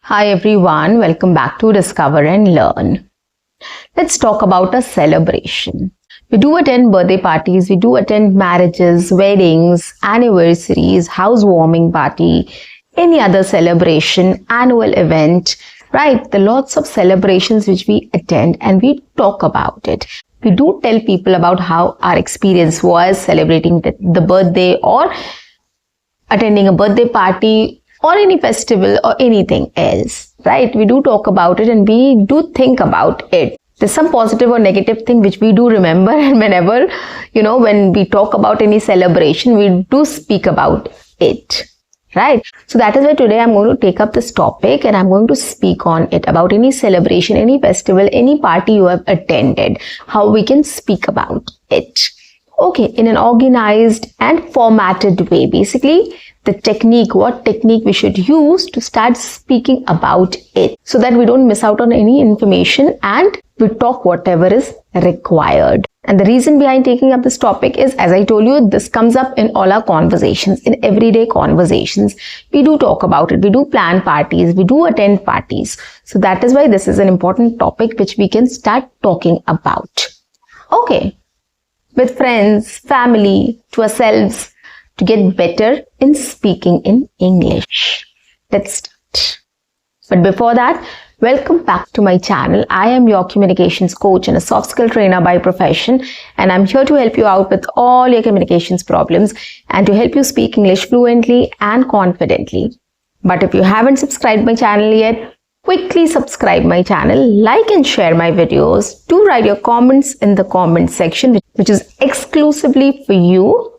Hi everyone, welcome back to Discover and Learn. Let's talk about a celebration. We do attend birthday parties, we do attend marriages, weddings, anniversaries, housewarming party, any other celebration, annual event, right? There are lots of celebrations which we attend and we talk about it. We do tell people about how our experience was celebrating the birthday or attending a birthday party or any festival or anything else, right? We do talk about it and we do think about it. There's some positive or negative thing which we do remember, and whenever, when we talk about any celebration, we do speak about it, right? So that is why today I'm going to take up this topic and I'm going to speak on it, about any celebration, any festival, any party you have attended, how we can speak about it. Okay, in an organized and formatted way. Basically, the technique, what technique we should use to start speaking about it so that we don't miss out on any information and we talk whatever is required. And the reason behind taking up this topic is, as I told you, this comes up in all our conversations, in everyday conversations. We do talk about it. We do plan parties. We do attend parties. So that is why this is an important topic which we can start talking about. Okay. With friends, family, to ourselves, to get better in speaking in English. Let's start. But before that, welcome back to my channel. I am your communications coach and a soft skill trainer by profession, and I'm here to help you out with all your communications problems and to help you speak English fluently and confidently. But if you haven't subscribed my channel yet, quickly subscribe my channel, like and share my videos. Do write your comments in the comment section, which is exclusively for you.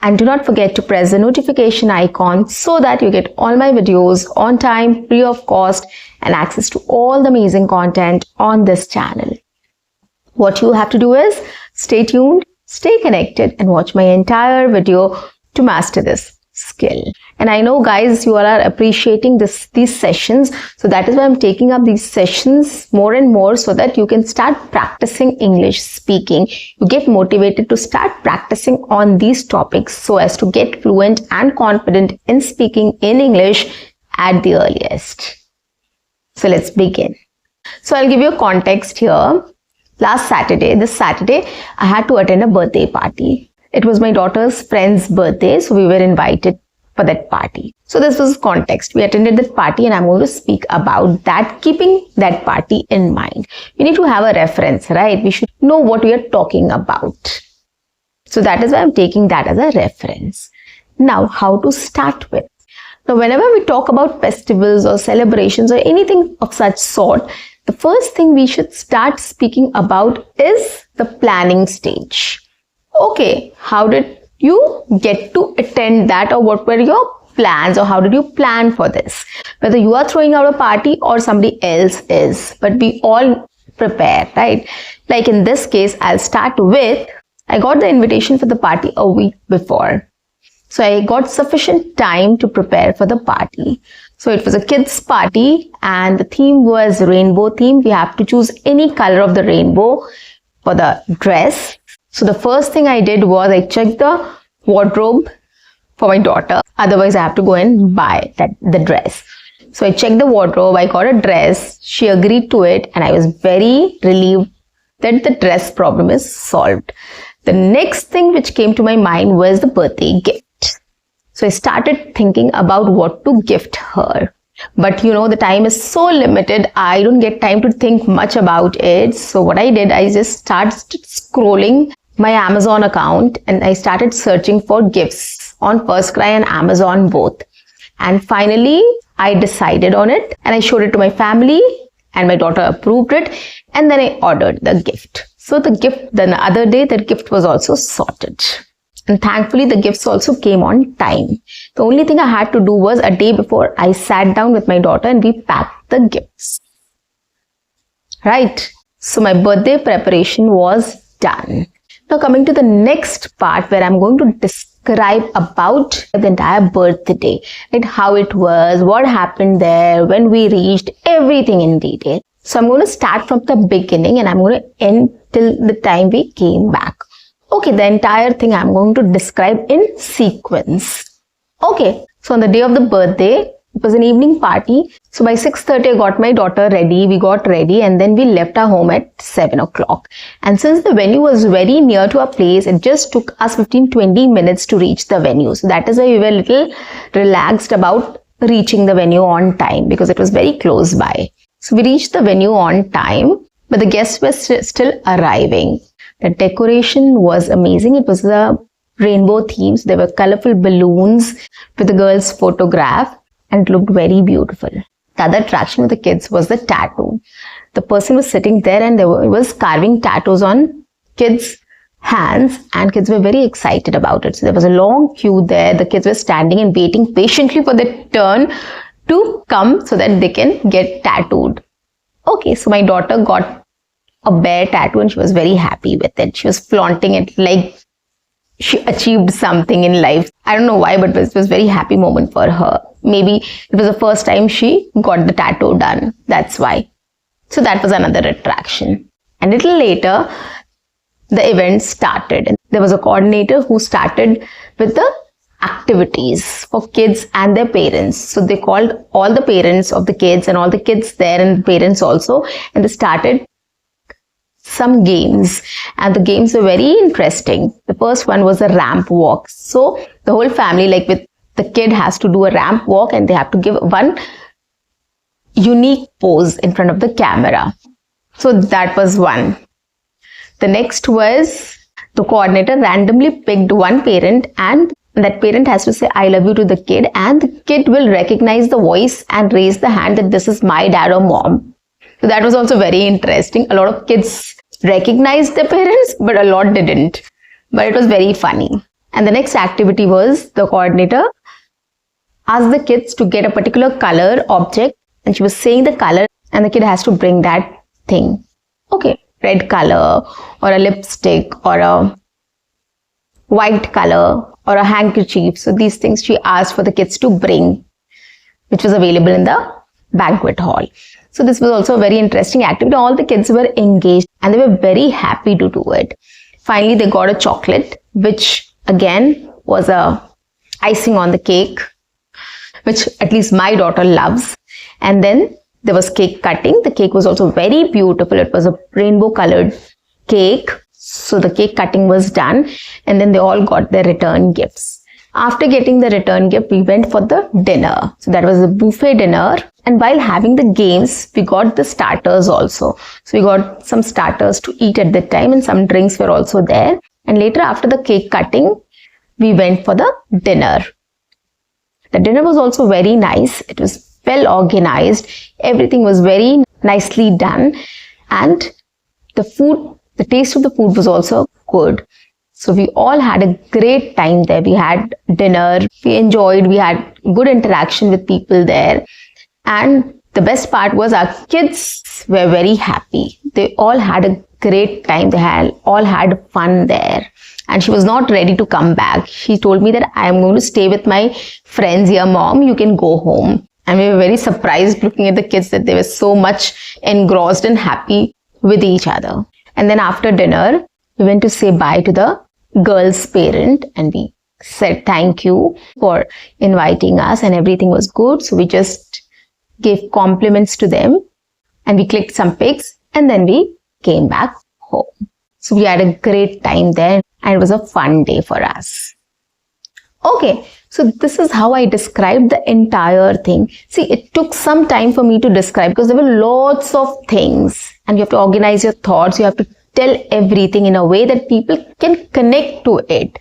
And do not forget to press the notification icon so that you get all my videos on time, free of cost, and access to all the amazing content on this channel. What you have to do is stay tuned, stay connected, and watch my entire video to master this skill. And I know, guys, you all are appreciating these sessions, so that is why I'm taking up these sessions more and more so that you can start practicing English speaking. You get motivated to start practicing on these topics so as to get fluent and confident in speaking in English at the earliest. So let's begin. So I'll give you a context here. This Saturday, I had to attend a birthday party. It was my daughter's friend's birthday, so we were invited for that party. So this was context. We attended that party and I'm going to speak about that, keeping that party in mind. We need to have a reference, right? We should know what we are talking about. So that is why I'm taking that as a reference. Now, how to start with? Now, whenever we talk about festivals or celebrations or anything of such sort, the first thing we should start speaking about is the planning stage. Okay, how did you get to attend that, or what were your plans, or how did you plan for this? Whether you are throwing out a party or somebody else is, but we all prepare, right? Like in this case, I'll start with, I got the invitation for the party a week before. So I got sufficient time to prepare for the party. So it was a kids party and the theme was rainbow theme. We have to choose any color of the rainbow for the dress. So the first thing I did was I checked the wardrobe for my daughter. Otherwise, I have to go and buy the dress. So I checked the wardrobe. I got a dress. She agreed to it. And I was very relieved that the dress problem is solved. The next thing which came to my mind was the birthday gift. So I started thinking about what to gift her. But the time is so limited, I don't get time to think much about it. So what I did, I just started scrolling my Amazon account and I started searching for gifts on FirstCry and Amazon both. And finally, I decided on it and I showed it to my family and my daughter approved it. And then I ordered the gift. So the other day, the gift was also sorted. And thankfully, the gifts also came on time. The only thing I had to do was a day before, I sat down with my daughter and we packed the gifts. Right? So my birthday preparation was done. Now coming to the next part where I'm going to describe about the entire birthday, right? How it was, what happened there, when we reached, everything in detail. So I'm going to start from the beginning and I'm going to end till the time we came back. Okay, the entire thing I'm going to describe in sequence. Okay, so on the day of the birthday, It was an evening party. So by 6:30, I got my daughter ready. We got ready and then we left our home at 7 o'clock. And since the venue was very near to our place, it just took us 15-20 minutes to reach the venue. So that is why we were a little relaxed about reaching the venue on time because it was very close by. So we reached the venue on time, but the guests were still arriving. The decoration was amazing. It was a rainbow theme. So there were colorful balloons with the girl's photograph and it looked very beautiful. The other attraction with the kids was the tattoo. The person was sitting there and was carving tattoos on kids' hands and kids were very excited about it. So there was a long queue there. The kids were standing and waiting patiently for their turn to come so that they can get tattooed. Okay, so my daughter got a bear tattoo and she was very happy with it. She was flaunting it like she achieved something in life. I don't know why, but it was a very happy moment for her. Maybe it was the first time she got the tattoo done. That's why. So that was another attraction. And a little later, the event started. And there was a coordinator who started with the activities for kids and their parents. So they called all the parents of the kids and all the kids there and the parents also. And they started some games and the games were very interesting. The first one was a ramp walk. So the whole family, like with the kid, has to do a ramp walk and they have to give one unique pose in front of the camera. So that was one. The next was the coordinator randomly picked one parent and that parent has to say I love you to the kid and the kid will recognize the voice and raise the hand that this is my dad or mom. So that was also very interesting. A lot of kids recognized their parents, but a lot didn't. But it was very funny. And the next activity was the coordinator asked the kids to get a particular color object and she was saying the color and the kid has to bring that thing. Okay, red color or a lipstick or a white color or a handkerchief. So these things she asked for the kids to bring, which was available in the banquet hall. So this was also a very interesting activity. All the kids were engaged and they were very happy to do it. Finally, they got a chocolate, which again was a icing on the cake, which at least my daughter loves. And then there was cake cutting. The cake was also very beautiful. It was a rainbow colored cake. So the cake cutting was done and then they all got their return gifts. After getting the return gift, we went for the dinner. So that was a buffet dinner. And while having the games, we got the starters also. So we got some starters to eat at that time and some drinks were also there. And later after the cake cutting, we went for the dinner. The dinner was also very nice. It was well organized. Everything was very nicely done. And the food, the taste of the food was also good. So we all had a great time there. We had dinner, we enjoyed, we had good interaction with people there. And the best part was our kids were very happy. They all had a great time. They all had fun there. And she was not ready to come back. She told me that I am going to stay with my friends here, mom, you can go home. And we were very surprised looking at the kids that they were so much engrossed and happy with each other. And then after dinner, we went to say bye to the girl's parent and we said thank you for inviting us and everything was good. So we just gave compliments to them and we clicked some pics and then we came back home. So we had a great time there and it was a fun day for us. Okay, so this is how I described the entire thing. See, it took some time for me to describe because there were lots of things and you have to organize your thoughts. You have to tell everything in a way that people can connect to it.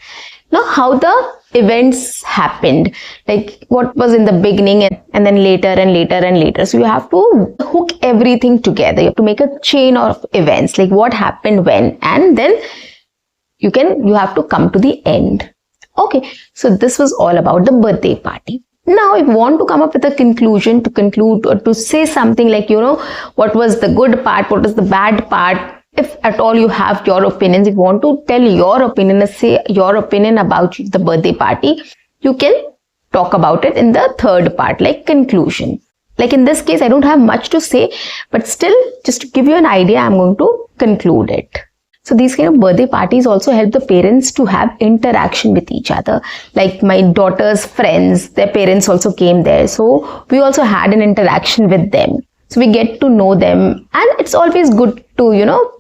Now, how the events happened, like what was in the beginning and then later and later and later. So you have to hook everything together. You have to make a chain of events, like what happened when, and then you have to come to the end. Okay, so this was all about the birthday party. Now, if you want to come up with a conclusion to conclude or to say something like, what was the good part, what was the bad part, if at all you have your opinions, if you want to tell your opinion and say your opinion about the birthday party, you can talk about it in the third part, like conclusion. Like in this case, I don't have much to say, but still, just to give you an idea, I'm going to conclude it. So these kind of birthday parties also help the parents to have interaction with each other. Like my daughter's friends, their parents also came there. So we also had an interaction with them. So we get to know them, and it's always good to,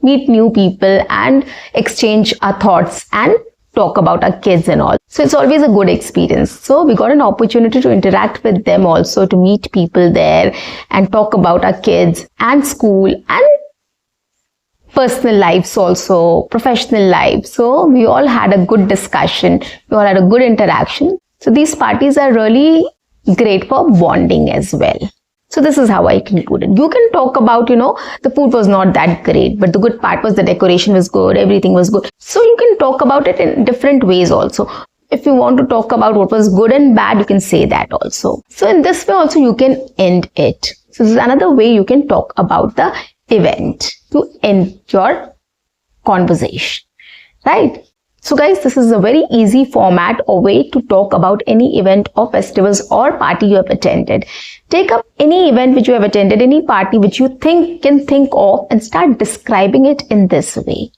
meet new people and exchange our thoughts and talk about our kids and all. So it's always a good experience. So we got an opportunity to interact with them also, to meet people there and talk about our kids and school and personal lives also, professional lives. So we all had a good discussion. We all had a good interaction. So these parties are really great for bonding as well. So this is how I concluded. You can talk about, the food was not that great, but the good part was the decoration was good, everything was good. So you can talk about it in different ways also. If you want to talk about what was good and bad, you can say that also. So in this way also you can end it. So this is another way you can talk about the event to end your conversation, right? So guys, this is a very easy format or way to talk about any event or festivals or party you have attended. Take up any event which you have attended, any party which you can think of, and start describing it in this way.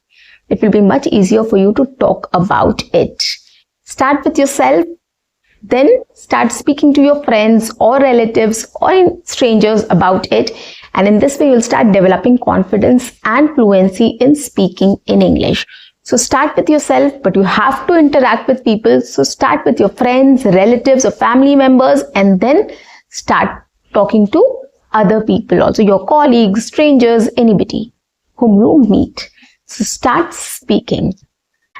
It will be much easier for you to talk about it. Start with yourself, then start speaking to your friends or relatives or strangers about it. And in this way, you'll start developing confidence and fluency in speaking in English. So start with yourself, but you have to interact with people. So start with your friends, relatives or family members, and then start talking to other people also, your colleagues, strangers, anybody whom you meet. So start speaking,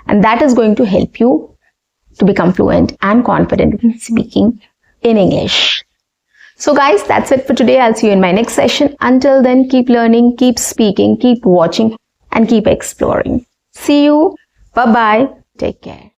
and that is going to help you to become fluent and confident in speaking in English. So guys, that's it for today. I'll see you in my next session. Until then, keep learning, keep speaking, keep watching, and keep exploring. See you. Bye-bye. Take care.